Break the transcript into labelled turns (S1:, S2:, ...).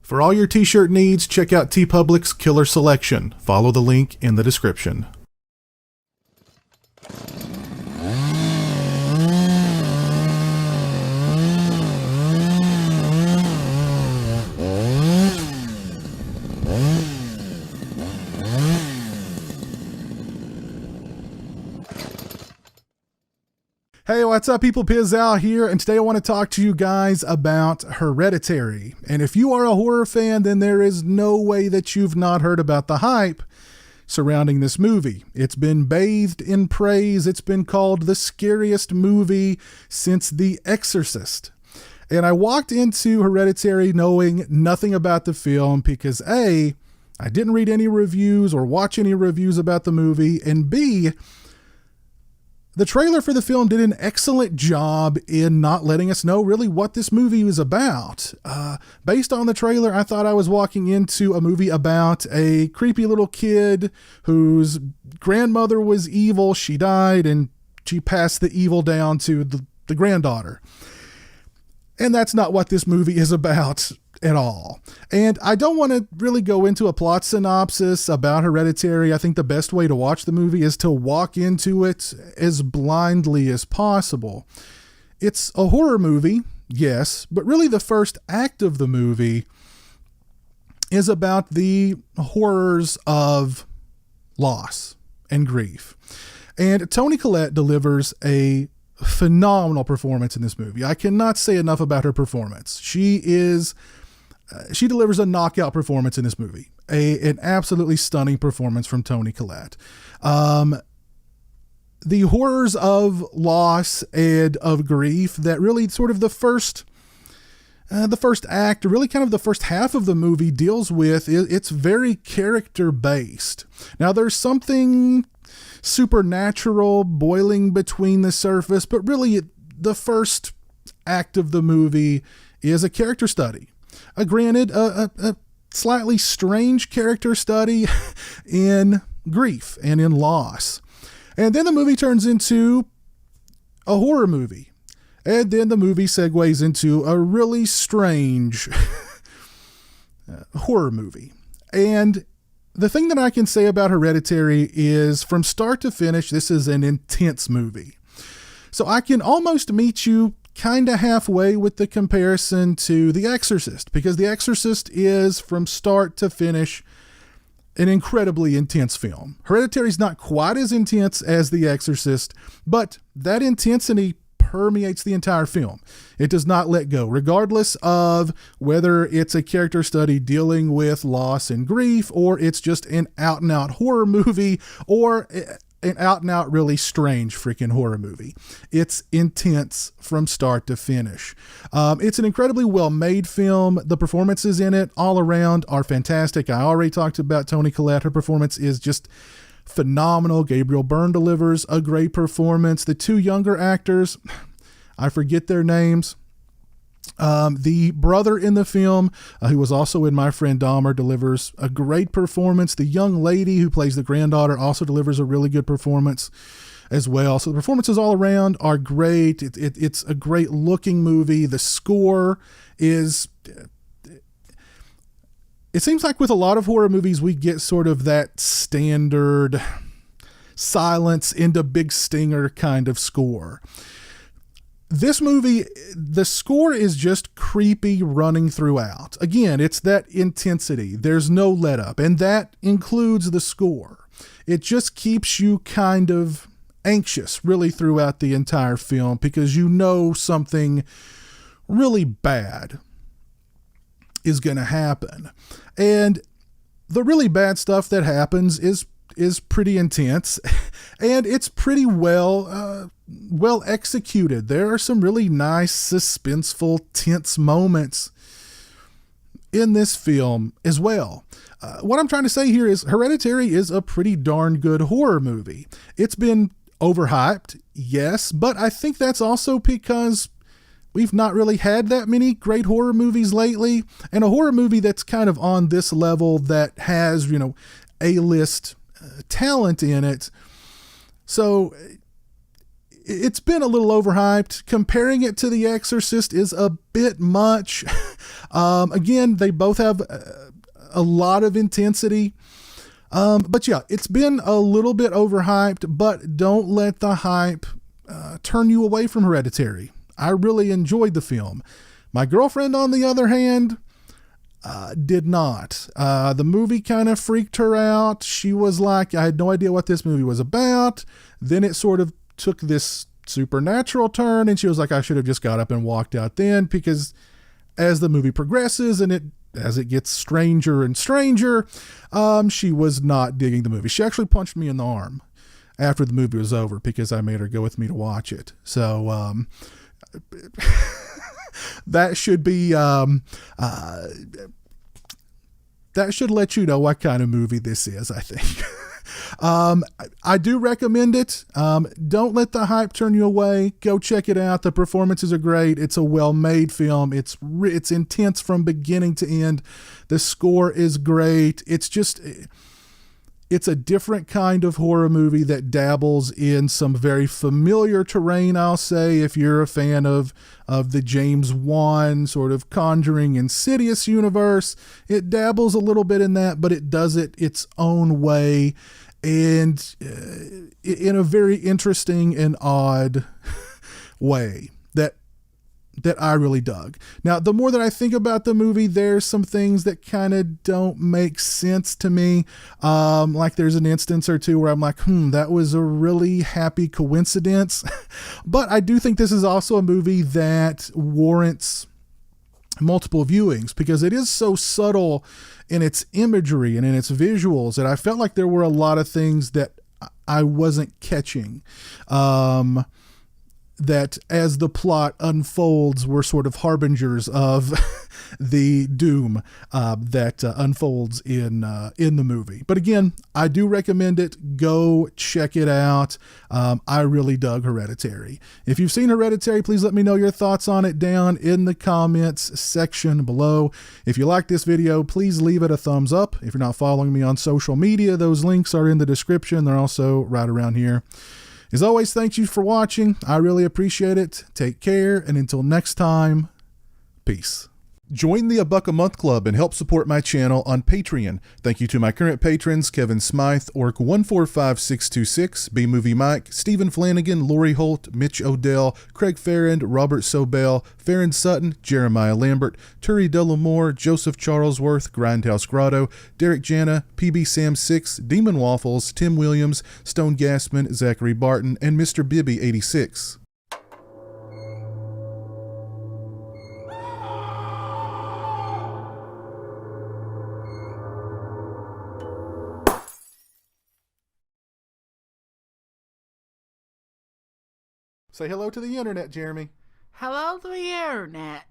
S1: For all your t-shirt needs, check out TeePublic's Killer Selection. Follow the link in the description. Hey, what's up, people? Pizzal here, and today I want to talk to you guys about Hereditary. And if you are a horror fan, then there is no way that you've not heard about the hype surrounding this movie. It's been bathed in praise. It's been called the scariest movie since The Exorcist. And I walked into Hereditary knowing nothing about the film because A, I didn't read any reviews or watch any reviews about the movie, and B, the trailer for the film did an excellent job in not letting us know really what this movie was about. Based on the trailer, I thought I was walking into a movie about a creepy little kid whose grandmother was evil. She died and she passed the evil down to the granddaughter. And that's not what this movie is about at all. And I don't want to really go into a plot synopsis about Hereditary. I think the best way to watch the movie is to walk into it as blindly as possible. It's a horror movie, yes, but really the first act of the movie is about the horrors of loss and grief. And Toni Collette delivers a phenomenal performance in this movie. I cannot say enough about her performance. She delivers a knockout performance in this movie. An absolutely stunning performance from Toni Collette. The horrors of loss and of grief that really sort of the first act, or really kind of the first half of the movie deals with, it's very character based. Now there's something supernatural boiling between the surface, but really the first act of the movie is a character study. Granted, a slightly strange character study in grief and in loss. And then the movie turns into a horror movie. And then the movie segues into a really strange horror movie. And the thing that I can say about Hereditary is from start to finish, this is an intense movie. So I can almost meet you kind of halfway with the comparison to The Exorcist, because The Exorcist is from start to finish an incredibly intense film. Hereditary is not quite as intense as The Exorcist, but that intensity permeates the entire film. It does not let go, regardless of whether it's a character study dealing with loss and grief, or it's just an out and out horror movie, or an out and out really strange freaking horror movie. It's intense from start to finish. It's an incredibly well made film. The performances in it all around are fantastic. I already talked about Toni Collette. Her performance is just phenomenal. Gabriel Byrne delivers a great performance. The two younger actors, I forget their names. The brother in the film, who was also in My Friend Dahmer, delivers a great performance. The young lady who plays the granddaughter also delivers a really good performance as well. So the performances all around are great. It's a great looking movie. The score is... It seems like with a lot of horror movies, we get sort of that standard silence into big stinger kind of score. This movie, the score is just creepy running throughout. Again, it's that intensity. There's no let up, and that includes the score. It just keeps you kind of anxious really throughout the entire film because you know something really bad is going to happen. And the really bad stuff that happens is pretty intense, and it's pretty well executed. There are some really nice, suspenseful, tense moments in this film as well. What I'm trying to say here is Hereditary is a pretty darn good horror movie. It's been overhyped, yes, but I think that's also because we've not really had that many great horror movies lately, and a horror movie that's kind of on this level that has, A-list talent in it. So it's been a little overhyped. Comparing it to The Exorcist is a bit much. Again, they both have a lot of intensity. But yeah, it's been a little bit overhyped, but don't let the hype turn you away from Hereditary. I really enjoyed the film. My girlfriend, on the other hand, did not. The movie kind of freaked her out. She was like, I had no idea what this movie was about. Then it sort of took this supernatural turn, and she was like, I should have just got up and walked out then, because as the movie progresses and as it gets stranger and stranger, she was not digging the movie. She actually punched me in the arm after the movie was over because I made her go with me to watch it. So that should be that should let you know what kind of movie this is, I think. I do recommend it. Don't let the hype turn you away. Go check it out. The performances are great. It's a well-made film. It's intense from beginning to end. The score is great. It's a different kind of horror movie that dabbles in some very familiar terrain, I'll say, if you're a fan of the James Wan sort of Conjuring Insidious universe. It dabbles a little bit in that, but it does it its own way, and in a very interesting and odd way that I really dug. Now, the more that I think about the movie, there's some things that kind of don't make sense to me. Like there's an instance or two where I'm like, that was a really happy coincidence. But I do think this is also a movie that warrants multiple viewings because it is so subtle in its imagery and in its visuals that I felt like there were a lot of things that I wasn't catching. That as the plot unfolds were sort of harbingers of the doom that unfolds in the movie. But again, I do recommend it. Go check it out. I really dug Hereditary. If you've seen Hereditary, please let me know your thoughts on it down in the comments section below. If you like this video, please leave it a thumbs up. If you're not following me on social media, those links are in the description. They're also right around here. As always, thank you for watching. I really appreciate it. Take care, and until next time, peace. Join the $1 a Month Club and help support my channel on Patreon. Thank you to my current patrons, Kevin Smythe, Orc145626, B-Movie Mike, Stephen Flanagan, Lori Holt, Mitch Odell, Craig Farrand, Robert Sobel, Farron Sutton, Jeremiah Lambert, Turi Delamore, Joseph Charlesworth, Grindhouse Grotto, Derek Jana, PB Sam 6, Demon Waffles, Tim Williams, Stone Gassman, Zachary Barton, and Mr. Bibby 86. Say hello to the internet, Jeremy.
S2: Hello to the internet.